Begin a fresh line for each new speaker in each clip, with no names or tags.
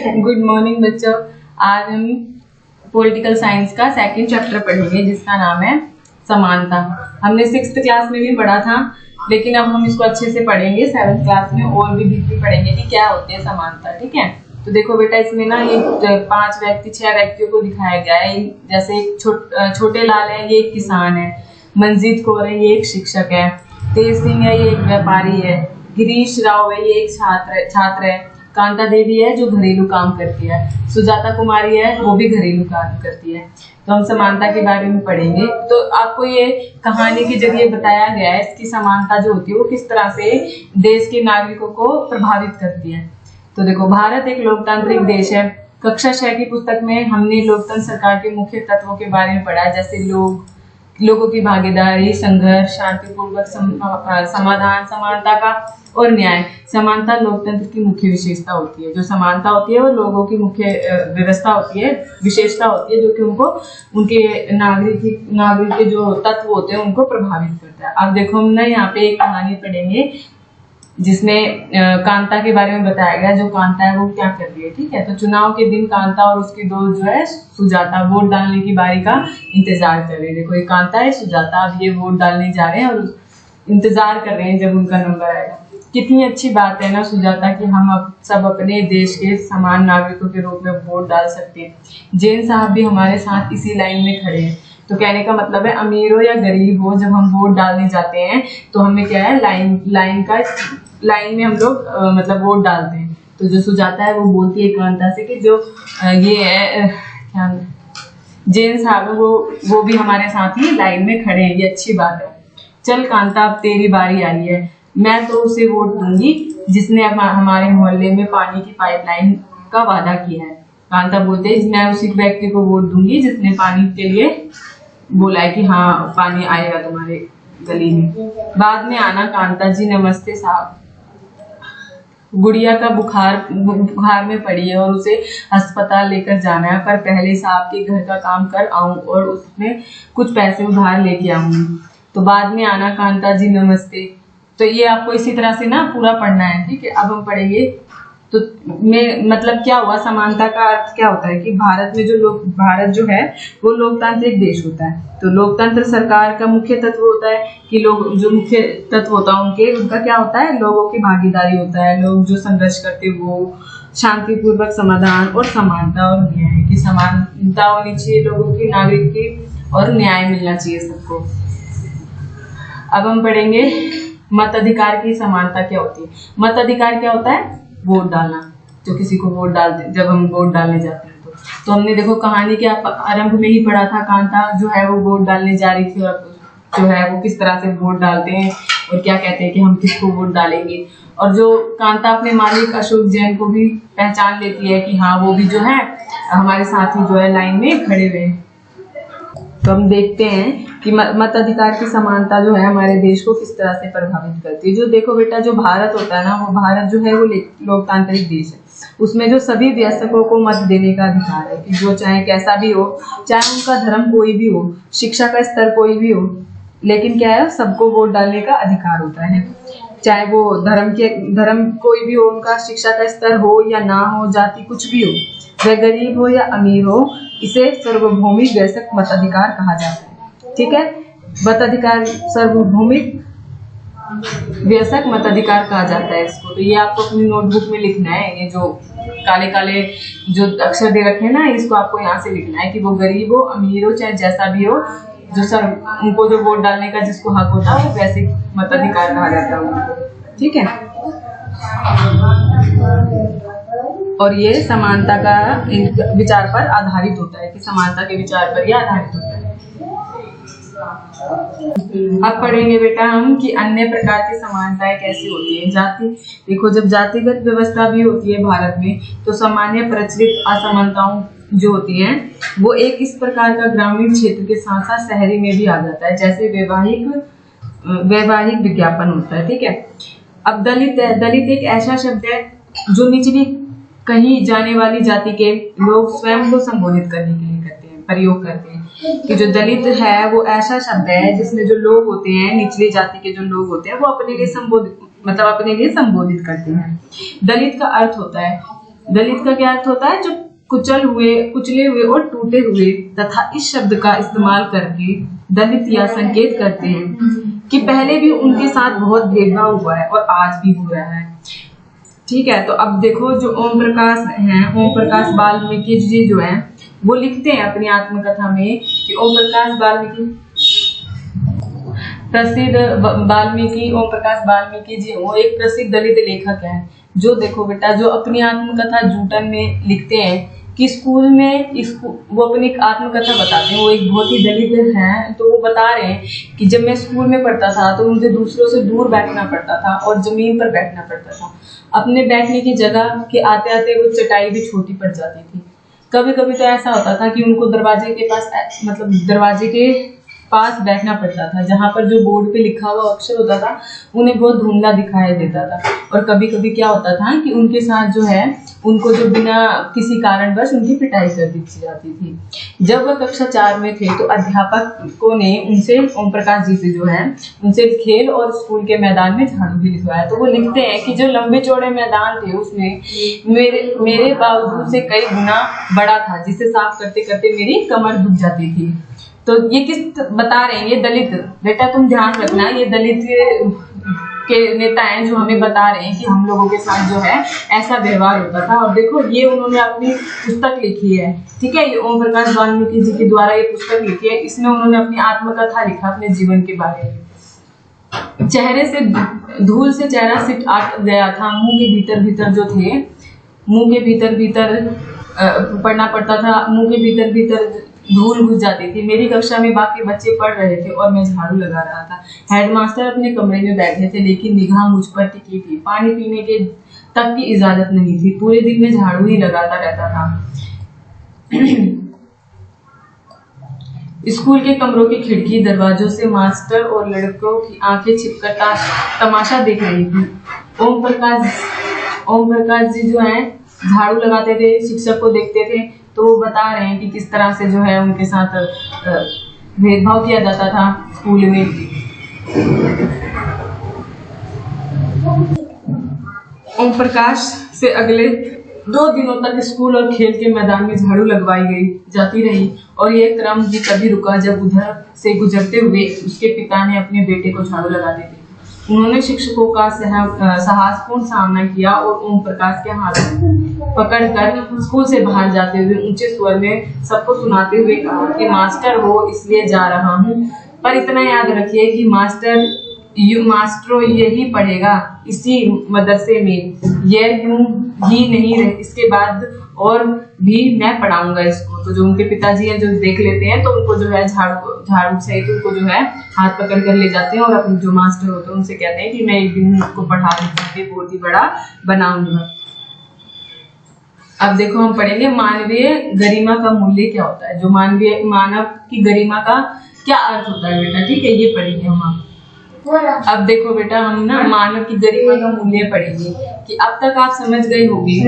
Good morning बच्चों। आज हम पॉलिटिकल साइंस का सेकंड चैप्टर पढ़ेंगे जिसका नाम है समानता। हमने 6th क्लास में भी पढ़ा था, लेकिन अब हम इसको अच्छे से पढ़ेंगे 7th क्लास में और भी डीपली पढ़ेंगे कि क्या होती है समानता। ठीक है, तो देखो बेटा, इसमें ना ये 6 व्यक्तियों को दिखाया गया है। जैसे एक छोटे लाल है, ये एक किसान है। मंजीत कौर है, ये एक शिक्षक है। तेज सिंह है, ये एक व्यापारी है। गिरीश राव है, ये एक छात्र है। कांता देवी है जो घरेलू काम करती है। सुजाता कुमारी है, वो भी घरेलू काम करती है। तो हम समानता के बारे में पढ़ेंगे। तो आपको ये कहानी के जरिए बताया गया है इसकी समानता जो होती है वो किस तरह से देश के नागरिकों को प्रभावित करती है। तो देखो, भारत एक लोकतांत्रिक देश है। कक्षा 6 की पुस्तक में हमने लोकतंत्र सरकार के मुख्य तत्वों के बारे में पढ़ा है, जैसे लोगों की भागीदारी, संघर्ष, शांतिपूर्वक समाधान, समानता का और न्याय। समानता लोकतंत्र की मुख्य विशेषता होती है। जो समानता होती है वो लोगों की मुख्य व्यवस्था होती है, विशेषता होती है, जो कि उनको उनके नागरिक के जो तत्व होते हैं उनको प्रभावित करता है। अब देखो, हम ना यहाँ पे एक कहानी पढ़ेंगे जिसमें कांता के बारे में बताया गया। जो कांता है वो क्या कर रही है। ठीक है, तो चुनाव के दिन कांता और उसकी दोस्त जो है सुजाता वोट डालने की बारी का इंतजार कर रहे हैं। देखो, ये कांता है, सुजाता, अब ये वोट डालने जा रहे हैं और इंतजार कर रहे हैं जब उनका नंबर आएगा। कितनी अच्छी बात है ना सुजाता कि हम अब सब अपने देश के समान नागरिकों के रूप में वोट डाल सकते हैं। जैन साहब भी हमारे साथ इसी लाइन में खड़े हैं। तो कहने का मतलब है, अमीर हो या गरीब हो, जब हम वोट डालने जाते हैं तो हमें क्या है, लाइन में हम लोग मतलब वोट डालते हैं। तो जो सुजाता है वो बोलती है कांता से कि जो ये है क्या जैन साहब है वो भी हमारे साथ ही लाइन में खड़े हैं। ये अच्छी बात है। चल कांता, अब तेरी बारी आई है। मैं तो उसे वोट दूंगी जिसने हमारे मोहल्ले में पानी की पाइपलाइन का वादा किया है। कांता बोलते हैं, मैं उसी व्यक्ति को वोट दूंगी जिसने पानी के लिए बोला है कि हाँ पानी आएगा तुम्हारे गली में। बाद में आना। कांता जी नमस्ते साहब। गुड़िया का बुखार में पड़ी है और उसे अस्पताल लेकर जाना है, पर पहले साहब के घर का काम कर आऊं और उसमें कुछ पैसे उधार लेके आऊंगी। तो बाद में आना। कांता जी नमस्ते। तो ये आपको इसी तरह से ना पूरा पढ़ना है। ठीक है, अब हम पढ़ेंगे तो मतलब क्या हुआ, समानता का अर्थ क्या होता है कि भारत जो है वो लोकतांत्रिक देश होता है। तो लोकतंत्र सरकार का मुख्य तत्व होता है कि जो मुख्य तत्व होता है उनका क्या होता है, लोगों की भागीदारी होता है। लोग जो संघर्ष करते वो शांतिपूर्वक समाधान और समानता और न्याय की समानता होनी चाहिए लोगों की, नागरिक की, और न्याय मिलना चाहिए सबको। अब हम पढ़ेंगे मताधिकार की समानता क्या होती है। मताधिकार क्या होता है, वोट डालना। जो किसी को वोट डालते, जब हम वोट डालने जाते हैं तो हमने देखो कहानी के आरंभ में ही पढ़ा था, कांता जो है वो वोट डालने जा रही थी और जो है वो किस तरह से वोट डालते हैं और क्या कहते हैं कि हम किसको वोट डालेंगे। और जो कांता अपने मालिक अशोक जैन को भी पहचान लेती है कि हाँ वो भी जो है हमारे साथ ही जो है लाइन में खड़े हुए हैं। तो हम देखते हैं कि मताधिकार की समानता जो है हमारे देश को किस तरह से प्रभावित करती है। जो देखो बेटा, जो भारत होता है ना, वो भारत जो है वो लोकतांत्रिक देश है। उसमें जो सभी वयस्कों को मत देने का अधिकार है कि जो चाहे कैसा भी हो, चाहे उनका धर्म कोई भी हो, शिक्षा का स्तर कोई भी हो, लेकिन क्या है, सबको वोट डालने का अधिकार होता है। चाहे वो धर्म कोई भी हो, उनका शिक्षा का स्तर हो या ना हो, जाति कुछ भी हो, वह गरीब हो या अमीर हो, इसे सार्वभौमिक वयस्क मताधिकार कहा जाता है। ठीक है, मताधिकार सार्वभौमिक वयस्क मताधिकार कहा जाता है इसको। तो ये आपको अपनी नोटबुक में लिखना है। ये जो काले काले जो अक्षर दे रखे हैं ना, इसको आपको यहाँ से लिखना है कि वो गरीब हो, अमीर हो, चाहे जैसा भी हो, उनको जो वोट डालने का जिसको हक होता है वो वैसे मताधिकार कहा जाता है उनको। ठीक है, और ये समानता का विचार पर आधारित होता है कि समानता के विचार पर यह आधारित होता है। अब पढ़ेंगे बेटा हम कि अन्य प्रकार की समानताएं कैसी होती है। जाति, देखो जब जातिगत व्यवस्था भी होती है भारत में, तो सामान्य प्रचलित असमानताओं जो होती हैं वो एक इस प्रकार का ग्रामीण क्षेत्र के साथ साथ शहरी में भी आ जाता है। जैसे वैवाहिक विज्ञापन होता है। ठीक है, अब दलित एक ऐसा शब्द है जो निचली कहीं जाने वाली जाति के लोग स्वयं को संबोधित करने के लिए प्रयोग करते हैं कि जो दलित है वो ऐसा शब्द है जिसमें जो लोग होते हैं, निचली जाति के जो लोग होते हैं, वो अपने लिए संबोधित करते हैं। दलित का अर्थ होता है दलित का क्या अर्थ होता है? जो कुचले हुए और टूटे हुए, तथा इस शब्द का इस्तेमाल करके दलित या संकेत करते हैं कि पहले भी उनके साथ बहुत भेदभाव हुआ है और आज भी हो रहा है। ठीक है, तो अब देखो जो ओम प्रकाश हैं, ओम प्रकाश वाल्मीकि जी जो हैं वो लिखते हैं अपनी आत्मकथा में कि ओम प्रकाश वाल्मीकि जी वो एक प्रसिद्ध दलित लेखक हैं, जो देखो बेटा जो अपनी आत्मकथा जूटन में लिखते हैं कि स्कूल में वो अपनी आत्मकथा बताते हैं। वो एक बहुत ही दलित हैं, तो वो बता रहे हैं कि जब मैं स्कूल में पढ़ता था तो मुझे दूसरों से दूर बैठना पड़ता था और जमीन पर बैठना पड़ता था। अपने बैठने की जगह के आते आते वो चटाई भी छोटी पड़ जाती थी। कभी कभी तो ऐसा होता था कि उनको दरवाजे के पास बैठना पड़ता था, जहाँ पर जो बोर्ड पे लिखा हुआ अक्षर होता था उन्हें बहुत धुंधला दिखाई देता था। और कभी कभी क्या होता था कि उनके साथ जो है उनको जो बिना किसी कारणवश उनकी पिटाई कर दी जाती थी। जब वह कक्षा 4 में थे तो अध्यापकों ने उनसे, ओम प्रकाश जी से जो है उनसे खेल और स्कूल के मैदान में झाड़ू भी लिखवाया। तो वो लिखते हैं कि जो लंबे चौड़े मैदान थे उसमें मेरे बावजूद से कई गुना बड़ा था, जिसे साफ करते करते मेरी कमर दुख जाती थी। तो ये किस बता रहे हैं? ये दलित, बेटा तुम ध्यान रखना, ये दलित के नेता हैं जो हमें बता रहे हैं कि हम लोगों के साथ जो है ऐसा व्यवहार होता था। और देखो ये उन्होंने अपनी पुस्तक लिखी है, ठीक है, ये ओम प्रकाश वाल्मीकि जी के द्वारा ये पुस्तक लिखी है। इसमें उन्होंने अपनी आत्मकथा लिखा अपने जीवन के बारे में। चेहरे से धूल से चेहरा सिट आट गया था, मुंह के भीतर जो थे, मुंह के भीतर पढ़ना पड़ता था, मुंह के भीतर धूल घुस जाती थी। मेरी कक्षा में बाकी बच्चे पढ़ रहे थे और मैं झाड़ू लगा रहा था। हेडमास्टर अपने कमरे में बैठे थे, लेकिन निगाह मुझ पर टिकी थी। पानी पीने के तक की इजाजत नहीं थी। पूरे दिन में झाड़ू ही लगाता रहता था। स्कूल के कमरों की खिड़की दरवाजों से मास्टर और लड़कों की आंखें छिपकर तमाशा देख रही थी। ओम प्रकाश जी जो है झाड़ू लगाते थे, शिक्षक को देखते थे, तो वो बता रहे हैं कि किस तरह से जो है उनके साथ भेदभाव किया जाता था स्कूल में। ओम प्रकाश से अगले 2 दिनों तक स्कूल और खेल के मैदान में झाड़ू लगवाई जाती रही, और यह क्रम भी कभी रुका जब उधर से गुजरते हुए उसके पिता ने अपने बेटे को झाड़ू लगाते थे। उन्होंने शिक्षकों का साहसपूर्ण सामना किया और ओम प्रकाश के हाथ पकड़कर स्कूल से बाहर जाते हुए ऊंचे स्वर में सबको सुनाते हुए कहा कि मास्टर हो इसलिए जा रहा हूँ, पर इतना याद रखिए कि मास्टरों यही पढ़ेगा इसी मदरसे में, यह यूं ही नहीं रहे, इसके बाद और भी मैं पढ़ाऊंगा इसको। तो जो उनके पिताजी हैं जो देख लेते हैं तो उनको जो है झाड़ू सहित उनको जो है हाथ पकड़ कर ले जाते हैं और अपने जो मास्टर होते हैं उनसे कहते हैं कि मैं एक दिन उसको पढ़ा के बहुत ही बड़ा बनाऊंगा। अब देखो हम पढ़ेंगे मानवीय गरिमा का मूल्य क्या होता है। जो मानव की गरिमा का क्या अर्थ होता है बेटा, ठीक है, ये पढ़ेंगे हम। अब देखो बेटा हम ना मानव की गरिमा का मूल्य पढ़ेंगे कि अब तक आप समझ गए होंगे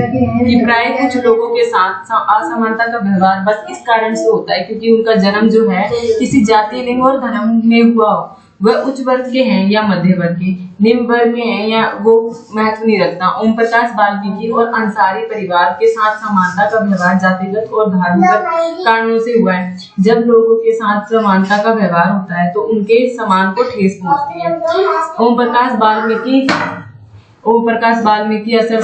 कि प्राय कुछ लोगों के साथ असमानता का व्यवहार बस इस कारण से होता है क्योंकि उनका जन्म जो है किसी जाति, लिंग और धर्म में हुआ हो। वह उच्च वर्ग के हैं या मध्य वर्ग के, निम्न वर्ग के हैं या वो महत्व नहीं रखता। ओम प्रकाश वाल्मीकि और अंसारी परिवार के साथ समानता का व्यवहार जातिगत और धार्मिक कारणों से हुआ है। जब लोगों के साथ समानता का व्यवहार होता है तो उनके समान को ठेस पहुंचती है। ओम प्रकाश वाल्मीकि असर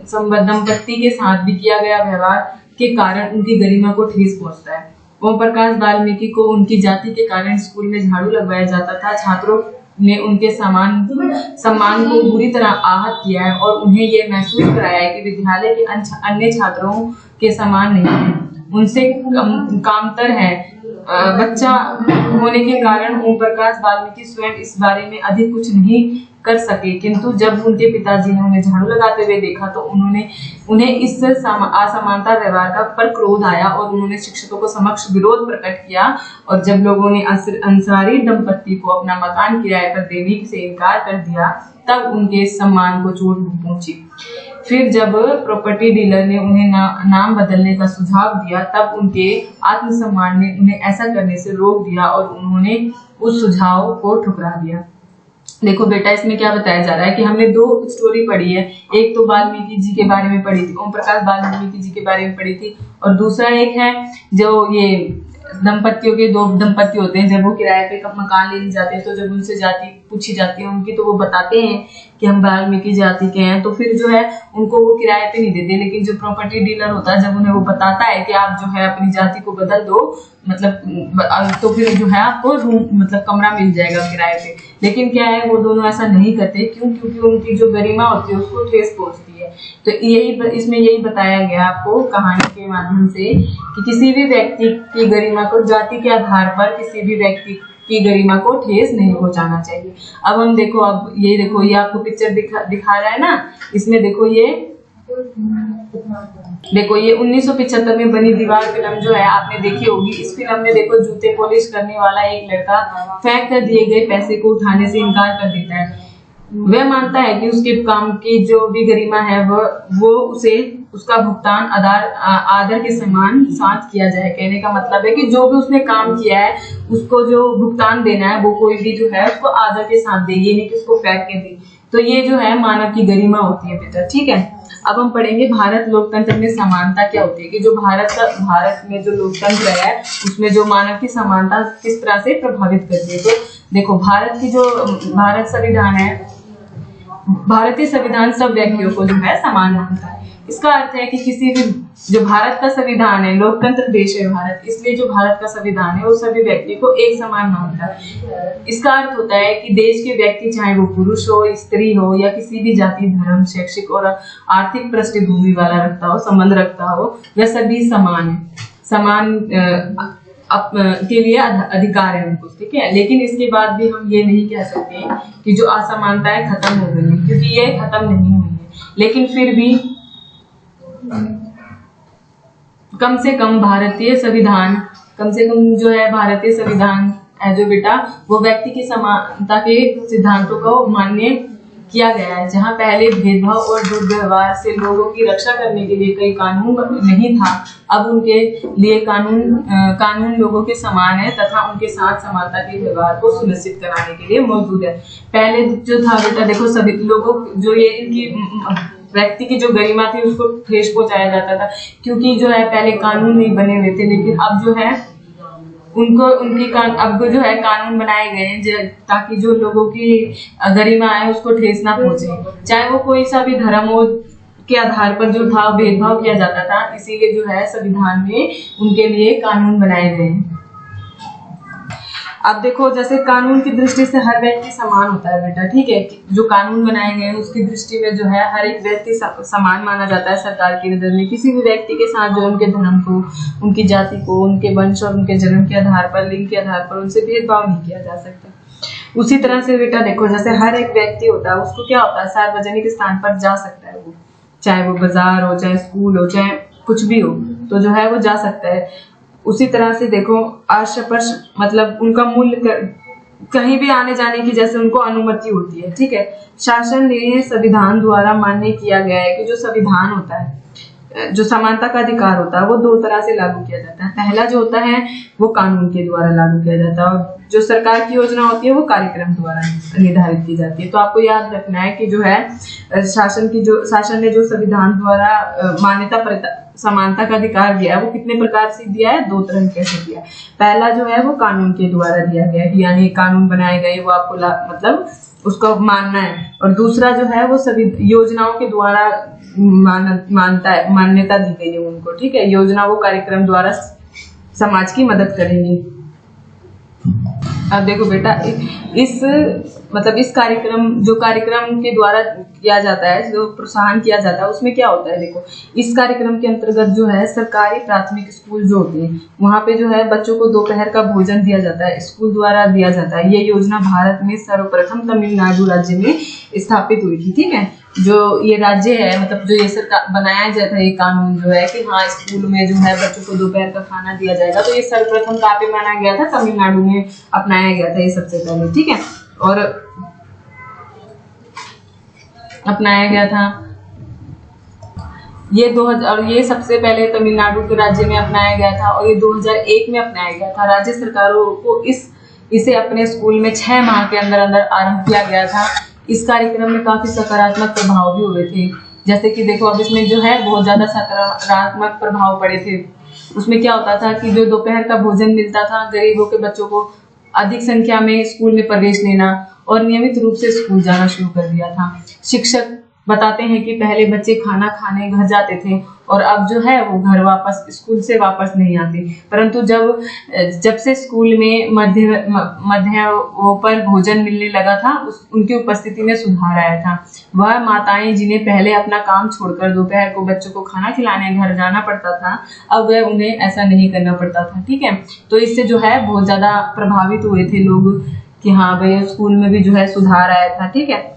संपत्ति के साथ भी किया गया व्यवहार के कारण उनकी गरिमा को ठेस पहुंचता है। ओम प्रकाश वाल्मीकि को उनकी जाति के कारण स्कूल में झाड़ू लगवाया जाता था। छात्रों ने उनके सम्मान को बुरी तरह आहत किया है और उन्हें यह महसूस कराया है कि विद्यालय के अन्य छात्रों के समान नहीं है, उनसे कामतर है। बच्चा होने के कारण ओम प्रकाश वाल्मीकि स्वयं इस बारे में अधिक कुछ नहीं कर सके, किंतु जब उनके पिताजी ने उन्हें झाड़ू लगाते हुए देखा तो उन्हें इस असमानता व्यवहार पर क्रोध आया और उन्होंने शिक्षकों को समक्ष विरोध प्रकट किया। और जब लोगों ने अंसारी दंपत्ति को अपना मकान किराए पर देने से इनकार कर दिया तब उनके सम्मान को चोट पहुंची। फिर जब प्रॉपर्टी डीलर ने उन्हें नाम बदलने का सुझाव दिया तब उनके आत्मसम्मान ने उन्हें ऐसा करने से रोक दिया और उन्होंने उस सुझाव को ठुकरा दिया। देखो बेटा, इसमें क्या बताया जा रहा है कि हमने दो स्टोरी पढ़ी है। एक तो वाल्मीकि जी के बारे में पढ़ी थी, ओम प्रकाश वाल्मीकि जी के बारे में पढ़ी थी, और दूसरा एक है जो ये दंपतियों के, दो दंपति होते हैं, जब वो किराए पे मकान लेने जाते हैं तो जब उनसे जाति पूछी जाती है उनकी, तो वो बताते हैं कि हम वाल्मीकि जाति के हैं, तो फिर जो है उनको वो किराए पे नहीं देते। लेकिन जो प्रॉपर्टी डीलर होता है, जब उन्हें वो बताता है कि आप जो है अपनी जाति को बदल दो, मतलब तो फिर जो है आपको रूम मतलब कमरा मिल जाएगा किराए पे। लेकिन क्या है, वो दोनों ऐसा नहीं करते। क्यों? क्योंकि उनकी जो गरिमा होती है उसको ठेस पहुंचती है। तो यही इसमें यही बताया गया आपको कहानी के माध्यम से कि किसी भी व्यक्ति की गरिमा को जाति के आधार पर किसी भी व्यक्ति की गरिमा को ठेस नहीं पहुंचाना चाहिए। अब हम देखो, अब ये देखो, ये आपको पिक्चर दिखा रहा है ना, इसमें देखो ये 1975 में बनी दीवार फिल्म जो है आपने देखी होगी। इस फिल्म में देखो, जूते पॉलिश करने वाला एक लड़का फेंक कर दिए गए पैसे को उठाने से इनकार कर देता है। वह मानता है कि उसके काम की जो भी गरिमा है वो उसे उसका भुगतान आदर के समान साथ किया जाए। कहने का मतलब है कि जो भी उसने काम किया है उसको जो भुगतान देना है वो कोई भी जो है उसको आदर के साथ दे, ये नहीं कि उसको फेंक के दे। तो ये जो है मानव की गरिमा होती है बेटा, ठीक है। अब हम पढ़ेंगे भारत लोकतंत्र में समानता क्या होती है, कि जो भारत में जो लोकतंत्र है उसमें जो मानव की समानता किस तरह से प्रभावित करती है। तो देखो, भारत संविधान है, भारतीय संविधान सब व्यक्तियों को जो है समान मानता है। इसका अर्थ है कि किसी भी, जो भारत का संविधान है, लोकतंत्र देश है भारत, इसलिए जो भारत का संविधान है वो सभी व्यक्ति को एक समान मानता है। इसका अर्थ होता है कि देश के व्यक्ति, चाहे वो पुरुष हो, स्त्री हो, या किसी भी जाति, धर्म, शैक्षिक और आर्थिक पृष्ठभूमि वाला रखता हो, संबंध रखता हो, वह सभी समान है, समान के लिए अधिकार है उनको, ठीक है। लेकिन इसके बाद भी हम ये नहीं कह सकते कि जो असमानताएं खत्म हो गई है, क्योंकि ये खत्म नहीं हुई है। लेकिन फिर भी कम से कम भारतीय संविधान है जो बेटा, वो व्यक्ति की समानता के सिद्धांतों को मान्य किया गया है। जहां पहले भेदभाव और दुर्व्यवहार से लोगों की रक्षा करने के लिए कई कानून नहीं था, अब उनके लिए कानून लोगों के समान है तथा उनके साथ समानता के व्यवहार को सुनिश्चित कराने के लिए मौजूद है। पहले जो था बेटा, देखो, सभी लोगों जो ये इनकी व्यक्ति की जो गरिमा थी उसको ठेस पहुंचाया जाता था, क्योंकि जो है पहले कानून नहीं बने हुए थे। लेकिन अब जो है अब जो है कानून बनाए गए हैं ताकि जो लोगों की गरिमा है उसको ठेस ना पहुंचे, चाहे वो कोई सा भी धर्म हो, के आधार पर जो था भेदभाव किया जाता था। इसीलिए जो है संविधान में उनके लिए कानून बनाए गए हैं। अब देखो, जैसे कानून की दृष्टि से हर व्यक्ति समान होता है बेटा, ठीक है। जो कानून बनाए गए हैं उसकी दृष्टि में जो है हर एक व्यक्ति समान माना जाता है सरकार की नजर में। किसी भी व्यक्ति के साथ जो उनके धर्म को, उनकी जाति को, उनके वंश और उनके जन्म के आधार पर, लिंग के आधार पर उनसे भेदभाव नहीं किया जा सकता। उसी तरह से बेटा देखो, जैसे हर एक व्यक्ति होता है उसको क्या होता है, सार्वजनिक स्थान पर जा सकता है, वो चाहे वो बाजार हो, चाहे स्कूल हो, चाहे कुछ भी हो, तो जो है वो जा सकता है। उसी तरह से देखो, अस्पृश्य मतलब उनका मूल्य कहीं भी आने जाने की जैसे उनको अनुमति होती है, ठीक है। शासन ने संविधान द्वारा मान्य किया गया है कि जो संविधान होता है, जो समानता का अधिकार होता है, वो दो तरह से लागू किया जाता है। पहला जो होता है वो कानून के द्वारा लागू किया जाता है, और जो सरकार की योजना होती है वो कार्यक्रम द्वारा निर्धारित की जाती है। तो आपको याद रखना है कि जो है शासन ने जो संविधान द्वारा मान्यता समानता का अधिकार दिया है वो कितने प्रकार से दिया है, दो तरीके से दिया है। पहला जो है वो कानून के द्वारा दिया गया है, यानी कानून बनाए गए वो आपको मतलब उसको मानना है, और दूसरा जो है वो सभी योजनाओं के द्वारा मान्यता दी गई है उनको, ठीक है। योजना वो कार्यक्रम द्वारा समाज की मदद करेंगी। अब देखो बेटा, इस कार्यक्रम के द्वारा किया जाता है, जो प्रोत्साहन किया जाता है, उसमें क्या होता है, देखो, इस कार्यक्रम के अंतर्गत जो है सरकारी प्राथमिक स्कूल जो होते हैं वहाँ पे जो है बच्चों को दोपहर का भोजन दिया जाता है, स्कूल द्वारा दिया जाता है। ये योजना भारत में सर्वप्रथम तमिलनाडु राज्य में स्थापित हुई थी, ठीक है। जो ये राज्य है, मतलब जो ये सरकार बनाया जाता है, ये कानून जो है कि हाँ स्कूल में जो है बच्चों को दोपहर का खाना दिया जाएगा, तो ये सर्वप्रथम कहाँ पे माना गया था, तमिलनाडु में अपनाया गया था ये सबसे पहले, ठीक है। और अपनाया गया था ये 2000, और ये सबसे पहले तमिलनाडु के राज्य में अपनाया गया था, और ये 2001 में अपनाया गया था। राज्य सरकारों को इस इसे अपने स्कूल में 6 माह के अंदर अंदर आरंभ किया गया था। इस कार्यक्रम में काफी सकारात्मक प्रभाव भी हुए थे। जैसे कि देखो अब इसमें जो है बहुत ज्यादा सकारात्मक प्रभाव पड़े थे। उसमें क्या होता था कि जो दोपहर का भोजन मिलता था, गरीबों के बच्चों को अधिक संख्या में स्कूल में प्रवेश लेना और नियमित रूप से स्कूल जाना शुरू कर दिया था। शिक्षक बताते हैं कि पहले बच्चे खाना खाने घर जाते थे और अब जो है वो घर वापस स्कूल से वापस नहीं आते, परंतु जब से स्कूल में मध्य पर भोजन मिलने लगा था उनकी उपस्थिति में सुधार आया था। वह माताएं जिन्हें पहले अपना काम छोड़कर दोपहर को बच्चों को खाना खिलाने घर जाना पड़ता था, अब वह उन्हें ऐसा नहीं करना पड़ता था। ठीक है, तो इससे जो है बहुत ज्यादा प्रभावित हुए थे लोग कि हाँ भाई स्कूल में भी जो है सुधार आया था। ठीक है,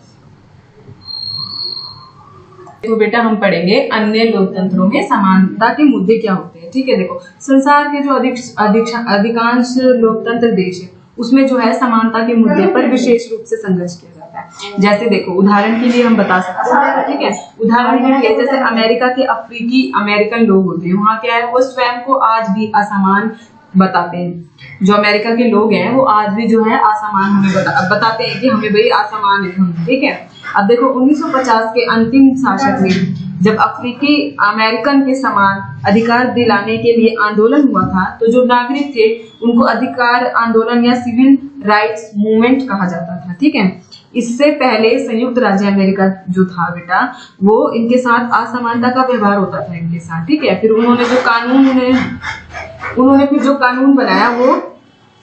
तो बेटा हम पढ़ेंगे अन्य लोकतंत्रों में समानता के मुद्दे क्या होते हैं। ठीक है, देखो संसार के जो अधिकांश लोकतंत्र देश है उसमें जो है समानता के मुद्दे पर विशेष रूप से संघर्ष किया जाता है। जैसे देखो उदाहरण के लिए हम बता सकते हैं, ठीक है, उदाहरण के लिए जैसे अमेरिका के अफ्रीकी अमेरिकन लोग होते हैं, वहाँ क्या है वो स्वयं को आज भी असमान बताते हैं। जो अमेरिका के लोग हैं वो आज भी जो है असमान हमें बताते हैं कि हमें भाई असमान है हम। ठीक है, अब देखो 1950 के अंतिम शासक में जब अफ्रीकी अमेरिकन के समान अधिकार दिलाने के लिए आंदोलन हुआ था, तो जो नागरिक थे उनको अधिकार आंदोलन या सिविल राइट्स मूवमेंट कहा जाता था। ठीक है, इससे पहले संयुक्त राज्य अमेरिका जो था बेटा वो इनके साथ असमानता का व्यवहार होता था इनके साथ। ठीक है, फिर उन्होंने फिर जो कानून बनाया वो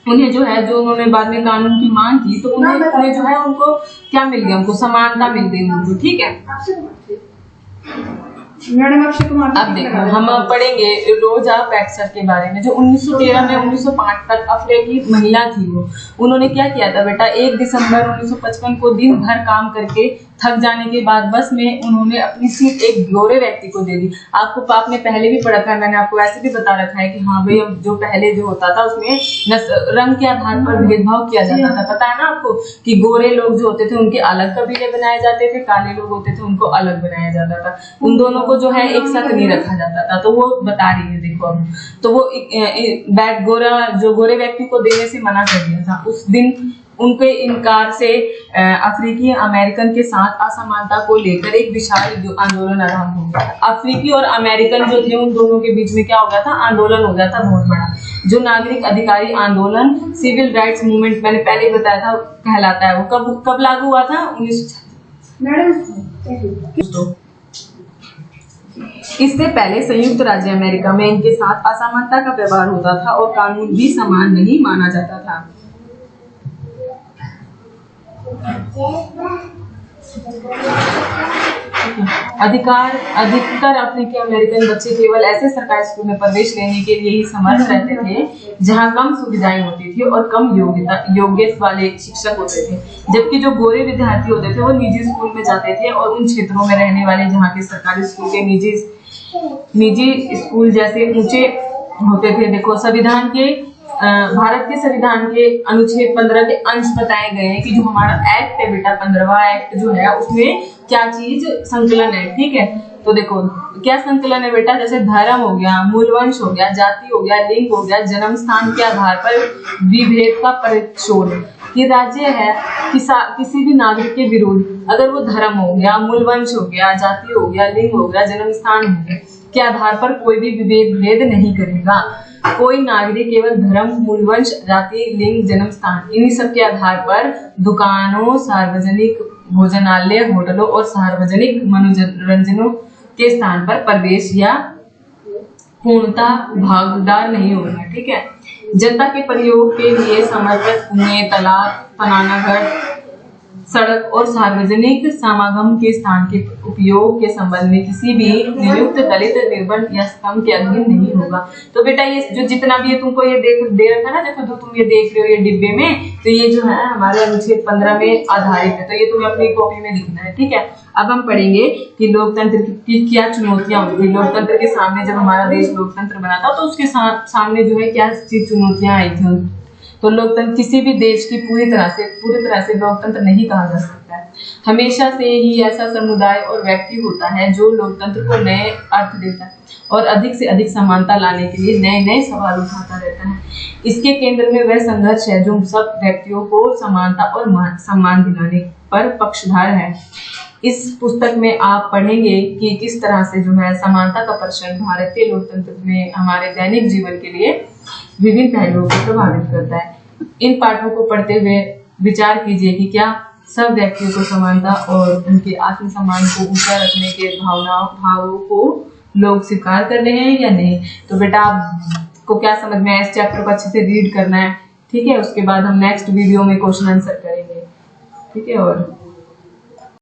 उन्हें जो है जो उन्होंने बाद में कानून की मांग की तो उन्हें जो है उनको क्या मिल गया, उनको समानता मिल गई उनको। ठीक है मैडम, अब देखो हम पढ़ेंगे रोजा पैक्सर के बारे में जो 1913 में 1905 तक अफ्रीकी महिला थी। वो उन्होंने क्या किया था बेटा, 1 दिसंबर 1955 को दिन भर काम करके थक जाने के बाद बस में उन्होंने अपनी सीट एक गोरे व्यक्ति को दे दी। आपने पहले भी पढ़ा था, मैंने आपको ऐसे भी बता रखा है कि हाँ भाई अब जो पहले जो होता था उसमें रंग के आधार पर भेदभाव किया जाता था। पता है ना आपको कि गोरे लोग जो होते थे उनके अलग कबीले बनाए जाते थे, काले लोग होते थे उनको अलग बनाया जाता था। उन दोनों को जो है एक साथ नहीं रखा जाता था। तो वो बता रही है देखो अब, तो वो जो गोरे व्यक्ति को देने से मना कर दिया था। उस दिन उनके इनकार से अफ्रीकी अमेरिकन के साथ असमानता को लेकर एक विशाल आंदोलन आरंभ हो गया। अफ्रीकी और अमेरिकन जो थे उन दोनों के बीच में क्या हो गया था, आंदोलन हो गया था बहुत बड़ा, जो नागरिक अधिकारी आंदोलन सिविल राइट्स मूवमेंट मैंने पहले बताया था कहलाता है। वो कब लागू हुआ था, 1956। इससे पहले संयुक्त राज्य अमेरिका में इनके साथ असमानता का व्यवहार होता था और कानून भी समान नहीं माना जाता था। अधिकतर अफ्रीकी अमेरिकन बच्चे केवल ऐसे सरकारी स्कूल में प्रवेश लेने के लिए ही समर्थ रहते थे जहां कम सुविधाएं होती थी और कम योग्यता वाले शिक्षक होते थे, जबकि जो गोरे विद्यार्थी होते थे वो निजी स्कूल में जाते थे और उन क्षेत्रों में रहने वाले जहाँ के सरकारी स्कूल के निजी स्कूल जैसे ऊंचे होते थे। देखो भारत के संविधान के अनुच्छेद 15 के अंश बताए गए हैं कि जो हमारा एक्ट है बेटा 15वां एक्ट जो है उसमें क्या चीज संकलन है। ठीक है, तो देखो क्या संकलन है बेटा, जैसे धर्म हो गया, मूलवंश हो गया, जाति हो गया, लिंग हो गया, जन्म स्थान के आधार पर विभेद का परिशोध। ये राज्य है किसी भी नागरिक के विरुद्ध अगर वो धर्म हो गया, मूलवंश हो गया, जाति हो गया, लिंग हो गया, जन्म स्थान हो गया के आधार पर कोई भी भेद नहीं करेगा। कोई नागरिक केवल धर्म, मूलवंश, जाति, लिंग, जन्म स्थान इन्हीं सब के आधार पर दुकानों, सार्वजनिक भोजनालय, होटलों और सार्वजनिक मनोरंजनों के स्थान पर प्रवेश या पूर्णतः भागीदार नहीं होगा। ठीक है, जनता के प्रयोग के लिए समर्पित कुएं, तालाब, स्नानागार, सड़क और सार्वजनिक समागम के स्थान के उपयोग के संबंध में किसी भी नियुक्त दलित निर्बंध या स्तंभ के अधीन नहीं होगा। तो बेटा ये जो जितना भी है तुमको ये दे रखा ना, देखो जो तुम ये देख रहे हो ये डिब्बे में, तो ये जो है हमारे अनुच्छेद 15 में आधारित है, तो ये तुम्हें अपनी कॉपी में लिखना है। ठीक है, अब हम पढ़ेंगे कि लोकतंत्र की क्या चुनौतियां होती है। लोकतंत्र के सामने जब हमारा देश लोकतंत्र बना था तो उसके सामने जो है क्या चीज चुनौतियां आई थी। तो लोकतंत्र किसी भी देश की पूरी तरह से लोकतंत्र नहीं कहा जा सकता है। हमेशा से ही ऐसा समुदाय और व्यक्ति होता है जो लोकतंत्र को नए अर्थ देता है और अधिक से अधिक समानता लाने के लिए नए नए सवाल उठाता रहता है। इसके केंद्र में वह संघर्ष है जो सब व्यक्तियों को समानता और सम्मान दिलाने पर पक्षधार है। इस पुस्तक में आप पढ़ेंगे कि किस तरह से जो है समानता का प्रचलन भारतीय लोकतंत्र में हमारे दैनिक जीवन के लिए विभिन्न पहलुओं को प्रभावित करता है। इन पाठों को पढ़ते हुए विचार कीजिए कि क्या सब व्यक्तियों को समानता और उनके आत्मसम्मान को ऊंचा रखने के भावों को लोग स्वीकार कर रहे हैं या नहीं। तो बेटा आपको क्या समझ में आया, इस चैप्टर को अच्छे से रीड करना है, ठीक है। उसके बाद हम नेक्स्ट वीडियो में क्वेश्चन आंसर करेंगे, ठीक है। और